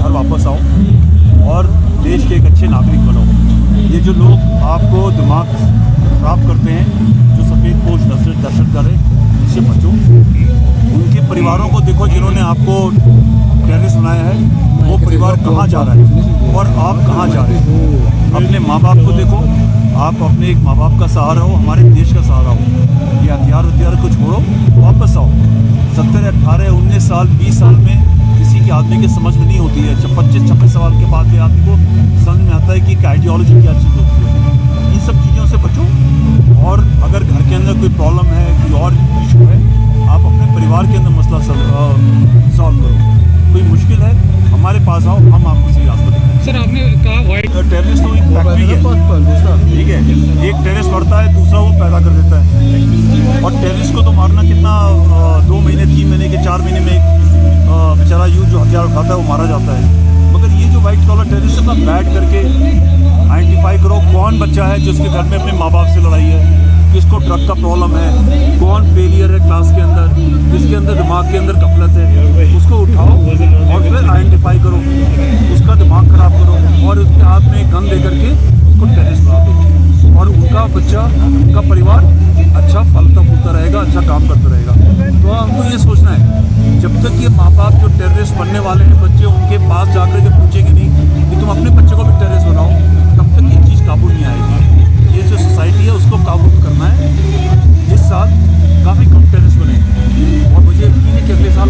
घर वापस आओ और देश के एक अच्छे नागरिक बनो। ये जो लोग आपको दिमाग खराब करते हैं, जो सफ़ेद पोश दहशत कर रहे, इससे बचो। उनके परिवारों को देखो जिन्होंने आपको टेररिस्ट बनाया है, वो परिवार कहाँ जा रहा है और आप कहाँ जा रहे हो। अपने माँ बाप को देखो, आप अपने एक माँ बाप का सहारा हो, हमारे देश का सहारा हो। ये हथियार को छोड़ो, वापस आओ। 17, 18, 19 साल 20 साल में किसी के आदमी की समझ में नहीं होती है। 25-26 साल के बाद में आदमी को समझ में आता है कि एक आइडियोलॉजी क्या चीज़ होती है। इन सब चीज़ों से बचो। और अगर घर के अंदर कोई प्रॉब्लम है, कोई और इशू है, आप अपने परिवार के अंदर मसला सॉल्व करो। कोई मुश्किल है, हमारे पास आओ, हम आपको सही रास्ता देंगे। सर, आपने कहा वाइट टेररिस्ट तो एक फैक्ट्री है, ठीक है। एक टेररिस्ट बढ़ता है, दूसरा वो पैदा कर देता है। और टेररिस्ट को तो मारना कितना 2 महीने 3 महीने के 4 महीने में बेचारा यूथ जो हथियार उठाता है वो मारा जाता है। मगर ये जो वाइट कॉलर टेररिस्ट अपना बैठ करके आइडेंटिफाई करो कौन बच्चा है जिसके घर में अपने माँ बाप से लड़ाई है, किसको ड्रग का प्रॉब्लम है, कौन फेलियर है क्लास के अंदर, जिसके अंदर दिमाग के अंदर गफलत है, उसको उठाओ और फिर आइडेंटिफाई करो, उसका दिमाग खराब करो और उसके हाथ में गन दे करके उसको टेररिस्ट बना दो। और उनका बच्चा, उनका परिवार अच्छा फलता फूलता रहेगा, अच्छा काम करता रहेगा। तो हमको ये सोचना है, जब तक ये माँ बाप जो टेररिस्ट बनने वाले हैं बच्चे, उनके पास जाकर के पूछेंगे नहीं कि तुम अपने बच्चे को भी टेररिस्ट बनाओ, तब तक ये चीज़ काबू नहीं आएगी। ये जो सोसाइटी है उसको काबू करना है। इस साल काफ़ी कम टेररिस्ट बने और मुझे यकीन है कि अगले साल